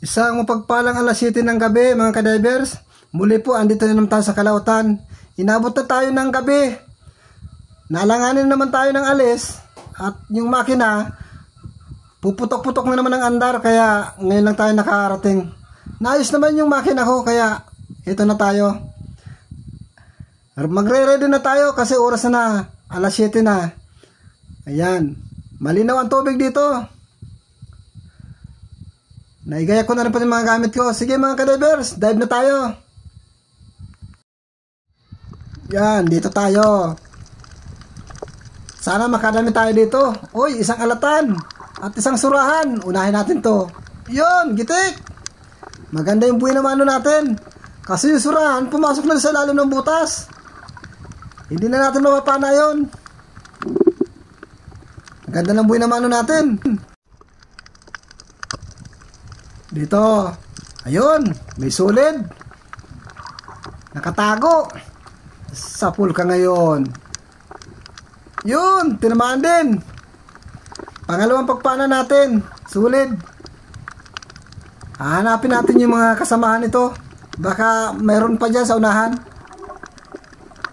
Isang mapagpalang alas 7 ng gabi mga kadivers. Muli po andito na naman tayo sa Calautan. Inabot na tayo ng gabi. Nalanganin naman tayo ng alis. At yung makina, puputok-putok na naman ng andar. Kaya ngayon lang tayo nakarating. Naayos naman yung makina ko. Kaya ito na tayo. Magre-ready na tayo kasi oras na alas 7 na. Ayan. Malinaw ang tubig dito. Naigaya ko na rin pa yung mga gamit ko. Sige mga kadivers, dive na tayo. Yan, dito tayo. Sana makadami tayo dito. Uy, isang alatan at isang surahan. Unahin natin to. Yun, gitik. Maganda yung buhay na mano natin. Kasi yung surahan, pumasok na sa lalim ng butas. Hindi na natin mapapana yun. Maganda ng buhay na mano natin. Dito. Ayun, may sulid. Nakatago. Sapul ka ngayon. Yun, tinamaan din. Pangalawang pagpana natin. Sulid. Hahanapin natin yung mga kasamahan nito. Baka mayroon pa dyan sa unahan.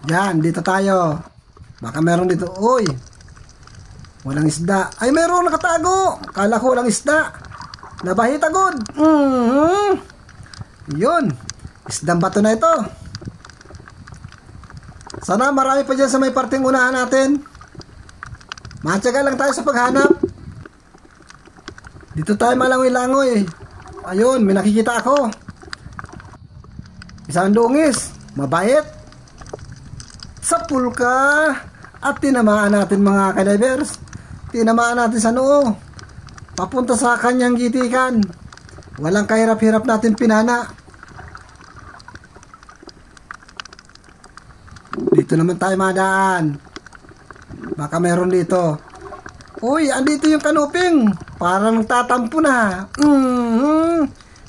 Yan, dito tayo. Baka mayroon dito. Uy, walang isda. Ay, mayroon nakatago. Kala ko walang isda. Nabahita good. Yun. Isdang bato na ito. Sana marami pa dyan sa may parting unahan natin. Matyaga lang tayo sa paghanap. Dito tayo malangoy-langoy. Ayun, may nakikita ako. Isang dungis. Mabait. Sapul ka. At tinamaan natin mga kadivers. Tinamaan natin sa noo. Papunta sa kanyang gitikan. Walang kahirap-hirap natin pinana. Dito naman tayo madaan. Baka meron dito. Uy, andito yung kanuping. Parang tatampo na.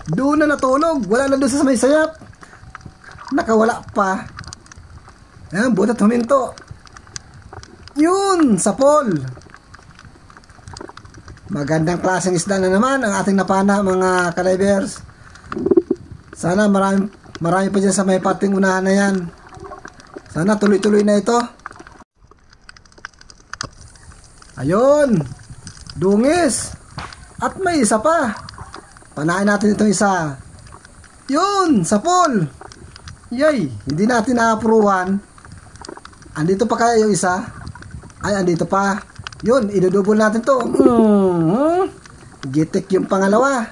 Doon na natulog. Wala na doon sa may sayap. Nakawala pa. Ayan, butat huminto. Yun, sapol. Magandang klaseng isda na naman ang ating napana mga kadivers. Sana marami pa dyan sa may pating unahan na yan. Sana tuloy-tuloy na ito. Ayun, dungis. At may isa pa. Panain natin itong isa. Yun, sapol. Yay, hindi natin naapuruan. Andito pa kaya yung isa? Ay, andito pa. Yun, idudubol natin to. Gitik yung pangalawa.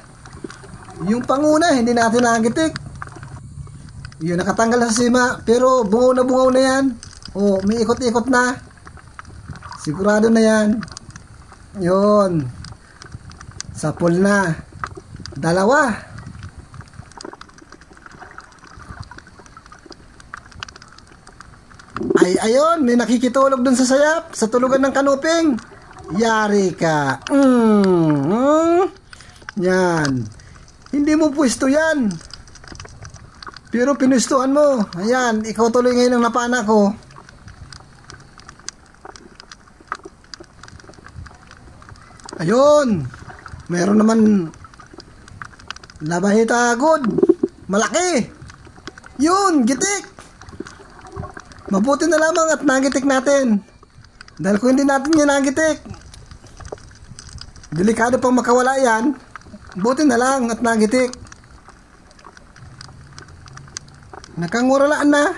Yung panguna, hindi natin nagitik. Yun, nakatanggal na sa sima. Pero bungaw na yan. Oh, may ikot-ikot na. Sigurado na yan. Yun. Sapol na. Dalawa. Ay, ayun, may nakikitulog dun sa sayap, sa tulugan ng kanuping. Yari ka. Yan. Hindi mo pwesto yan. Pero pinustuhan mo. Ayan, ikaw tuloy ngayon ang napana ko. Ayun. Meron naman labahita good. Malaki. Yun, gitik. Mabuti na lamang at nagitik natin. Dahil kung hindi natin yan nagitik, delikado pang makawala yan. Buti na lang at nagitik. Nakanguralaan na.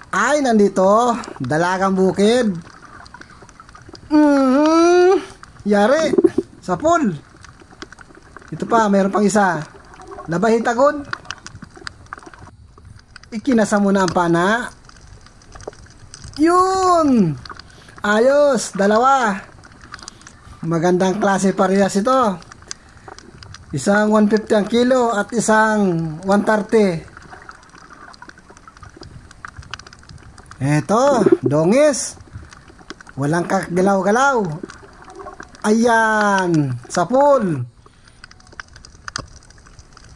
Ay, nandito. Dalagang bukid. Yari. Sapul. Ito pa, mayroon pang isa. Labahitagod. Ikinasa mo na ang pana. Yun! Ayos! Dalawa! Magandang klase parehas ito. Isang 150 ang kilo at isang 130. Eto, dongis. Walang kagalaw-galaw. Ayan! Sapul!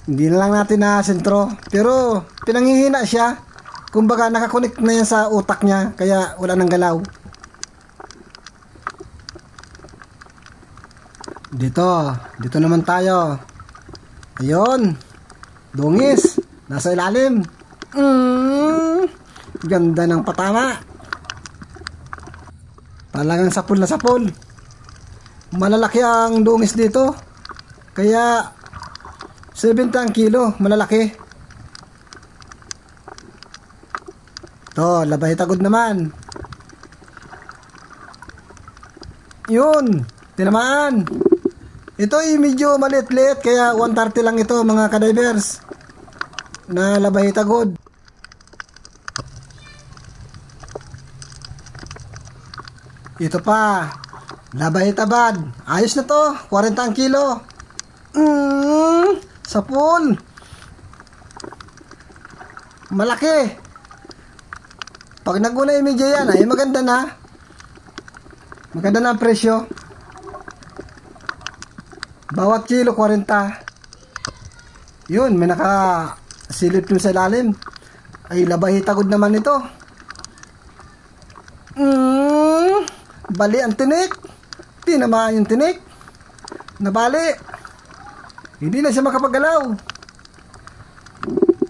Hindi na lang natin na sentro. Pero pinanghihina siya. Kumbaga nakakonect na yan sa utak niya. Kaya wala nang galaw. Dito naman tayo. Ayun. Dungis. Nasa ilalim. Ganda ng patama. Talagang sapul na sapul. Malalaki ang dungis dito. Kaya 70 ang kilo. Malalaki. To, labay tagod naman. Yun. Tinamaan. Ito ay medyo maliit-liit. Kaya 130 lang ito mga kadivers. Na labay tagod. Ito pa. Labay tabad. Ayos na to. 40 ang kilo. Sapul. Malaki. Pag naguna yung medya yan ay maganda na. Maganda na ang presyo. Bawat kilo 40. Yun, may nakasilip dun sa ilalim. Ay labay tagod naman ito. Bali ang tinik. Tinamaan yung tinik. Nabali. Hindi na siya makapagalaw.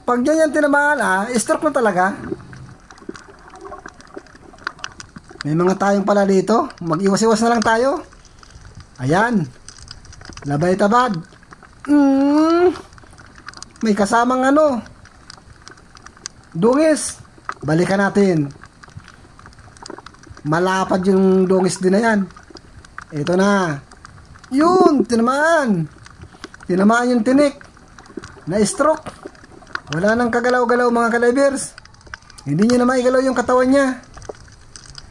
Pag yan tinamaan, stroke na talaga. May mga tayong pala dito. Mag-iwas-iwas na lang tayo. Ayan. Labay tabad. May kasamang dungis. Balikan natin. Malapad yung dungis din na yan. Ito na. Yun, tinamaan. Tinamaan yung tinik. Na-stroke. Wala nang kagalaw-galaw mga kalibers. Hindi niya na maigalaw yung katawan niya.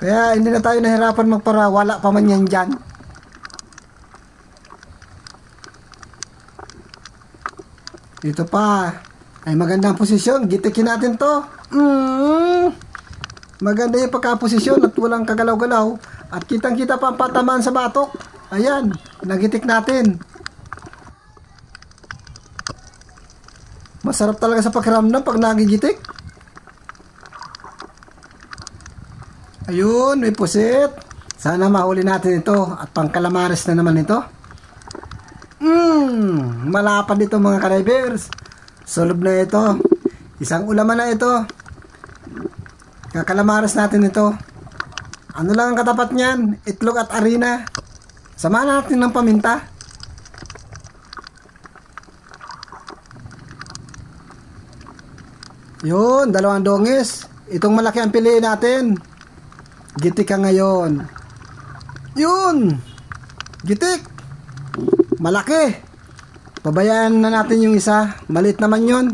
Kaya hindi na tayo nahirapan magpara. Wala pa man yan dyan. Ito pa. Ay magandang posisyon. Gitikin natin to. Maganda yung pagkaposisyon at walang kagalaw-galaw. At kitang-kita pa ang patamaan sa batok. Ayan, nagitik natin. Masarap talaga sa pakiramdam pag nagigitik. Ayun, may pusit. Sana mahuli natin ito. At pangkalamares na naman ito. Malapad ito mga kadivers. Solog na ito. Isang ulaman na ito. Kakalamares natin ito. Ano lang ang katapat niyan? Itlog at arena. Samahan natin ng paminta. Yun, dalawang dongis. Itong malaki ang piliin natin. Gitik ka ngayon. Yun. Gitik. Malaki. Pabayaan na natin yung isa. Maliit naman yun.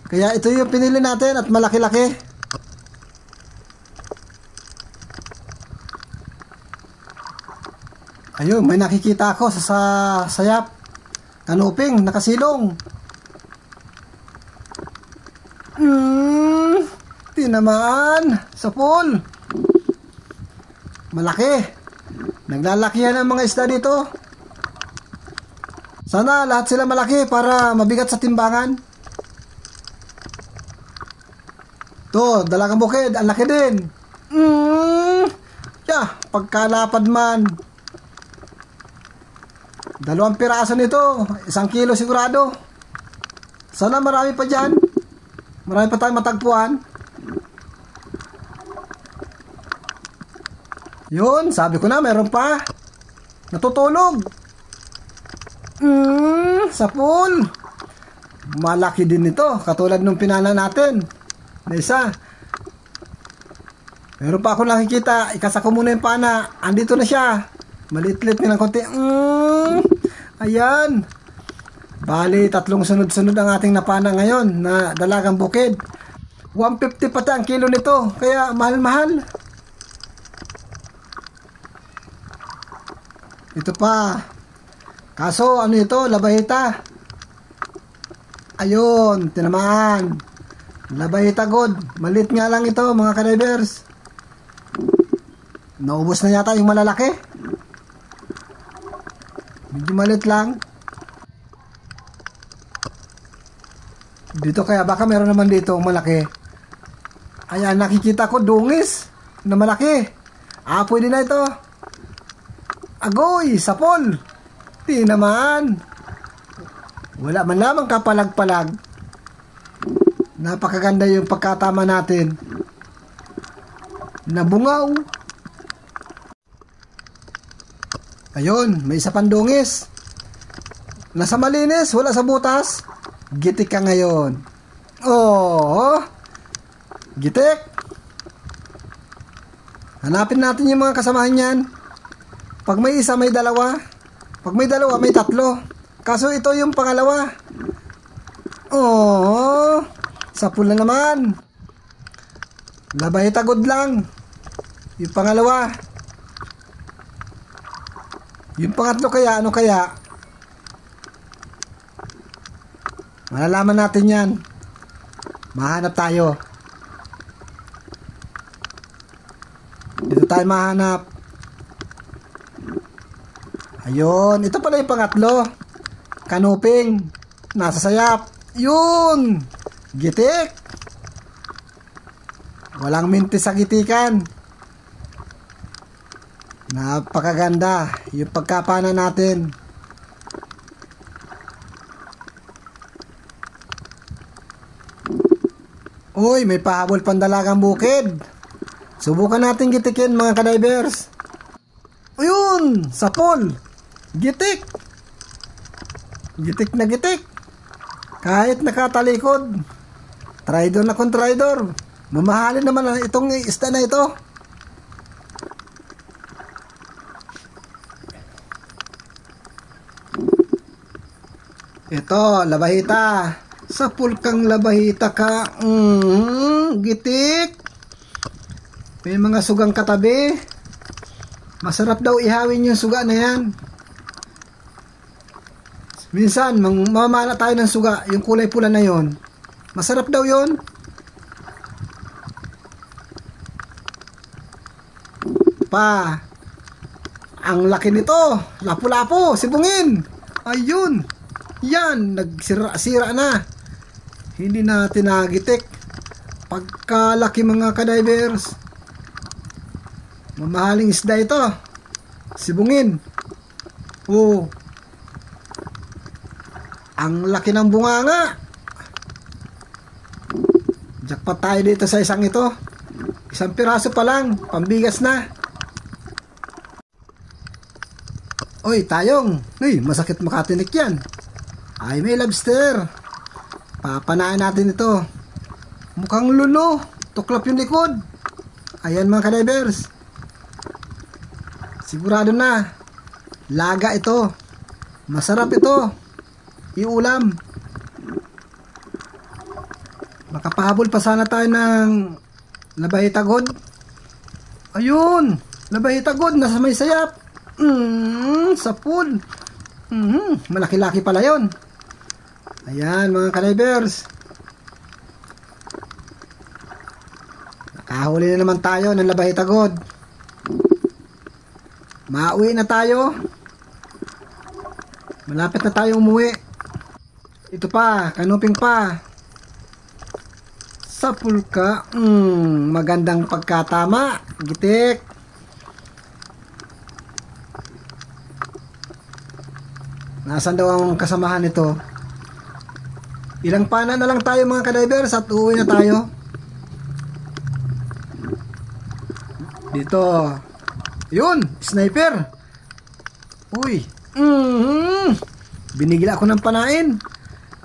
Kaya ito yung pinili natin at malaki-laki. Ayun, may nakikita ako sa sayap. Kanuping, nakasilong. Tinamaan. Sapul. Malaki. Naglalakihan ang mga isda dito. Sana lahat sila malaki para mabigat sa timbangan. To, dalagang bukid. Ang laki din. Pagkalapad man. 2 piraso nito. 1 kilo sigurado. Sana marami pa dyan. Marami pa tayong matagpuan. Yun, sabi ko na, meron pa. Natutulog. Sapul. Malaki din ito. Katulad nung pinana natin. Na isa. Meron pa ako nakikita. Ikasa ko muna yung pana. Andito na siya. Maliit-lit nilang konti. Ayan. Bali, 3 sunod-sunod ang ating napana ngayon na dalagang bukid. 150 pati ang kilo nito. Kaya mahal-mahal. Ito pa. Kaso, ano ito? Labahita. Ayun, tinamaan. Labahita god. Malit nga lang ito, mga kadivers. Naubos na yata yung malalaki. Medyo malit lang. Dito kaya baka meron naman dito malaki. Ayan, nakikita ko dungis na malaki. Pwede na ito. Agoy, sapol. Di naman. Wala man lamang kapalag-palag. Napakaganda yung pagkatama natin. Nabungaw. Ayun, may isa pang dungis. Nasa malinis, wala sa butas. Gitik ka ngayon. Oh, gitik. Hanapin natin yung mga kasamahan niyan. Pag may isa, may dalawa. Pag may dalawa, may tatlo. Kaso ito yung pangalawa. Oh, sapul na naman. Labay tagod lang. Yung pangalawa. Yung pangatlo kaya, ano kaya? Malalaman natin yan. Mahanap tayo. Dito tayo mahanap. Ayun, ito pala yung pangatlo. Kanuping. Nasa sayap. Yun! Gitik. Walang minti sa gitikan. Napakaganda yung pagkapana natin. Uy, may pahabol pandalagang bukid. Subukan natin gitikin mga kadivers. Ayun, sapol. Gitik. Gitik na gitik. Kahit nakatalikod. Tridor na kung tridor. Mamahalin naman itong isda na ito. Ito, labahita. Sa pulkang labahita ka. Gitik. May mga sugang katabi. Masarap daw ihawin yung suga na yan. Minsan, mamamala tayo ng suga. Yung kulay pula na yon. Masarap daw yon. Pa. Ang laki nito. Lapu-lapu. Sibungin. Ayun. Yan, nagsira-sira na. Hindi na tinagitik. Pagkalaki mga kadivers. Mamahaling isda ito. Sibungin. Oh. Ang laki ng bunganga. Jackpot tayo dito sa isang ito. Isang piraso pa lang. Pambigas na. Oy, tayong. Uy, masakit makatinik yan. Ay, may lobster. Papanain natin ito. Mukhang lulo. Tuklap yung likod. Ayan mga kadivers. Sigurado na. Laga ito. Masarap ito. Iulam. Makapahabol pa sana tayo ng labahitagod. Ayun. Labahitagod. Nasa may sayap. Sapul. Malaki-laki pala yon. Ayan mga kadivers. Nakahuli na naman tayo ng labahitagod. Mauwi na tayo. Malapit na tayo umuwi. Ito pa, kanuping pa. Sapul ka. Magandang pagkatama. Gitik. Nasaan daw ang kasamahan nito? Ilang pana na lang tayo mga kadivers at uuwi na tayo. Dito. Yun, sniper. Uy. Binigla ako ng panain.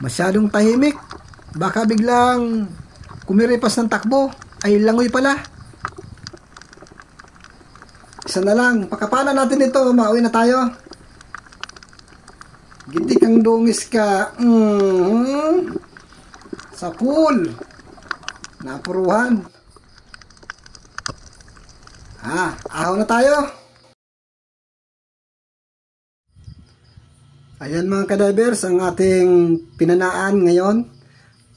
Masyadong tahimik. Baka biglang kumiripas ng takbo. Ay, langoy pala. Isa na lang. Pakapana natin ito. Mauwi na tayo. Gitik ang dungis ka. Sa pool. Napuruhan. Ahaw na tayo. Ayan mga kadivers, ang ating pinanaan ngayon.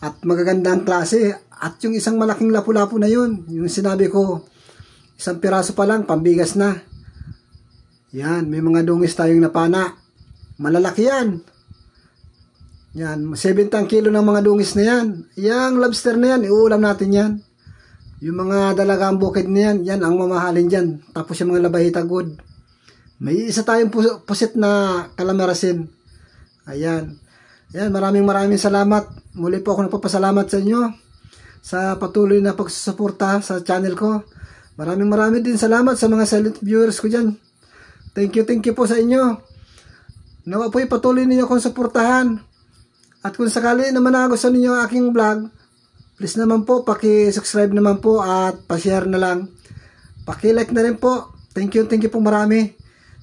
At magagandang klase. At yung isang malaking lapu-lapu na yun. Yung sinabi ko, isang piraso pa lang, pambigas na. Yan, may mga dungis tayong napana. Malalaki yan. Yan, 70 kilo ng mga dungis na yan. Yang lobster na yan, iuulam natin yan. Yung mga dalagang bukid na yan, yan ang mamahalin dyan. Tapos yung mga labahitagod. May isa tayong pusit na kalamarasin. Ayan. Yan, maraming salamat. Muli po ako nagpapasalamat sa inyo sa patuloy na pagsusuporta sa channel ko. Maraming din salamat sa mga silent viewers ko dyan. Thank you po sa inyo. Nawa po patuloy ninyo akong suportahan. At kung sakali naman na gusto ninyo ang aking vlog, please naman po, paki-subscribe naman po at pa-share na lang. Paki-like na rin po. Thank you po marami.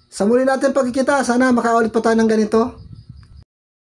Sa muli natin pagkikita, sana makaulit pa tayo ng ganito.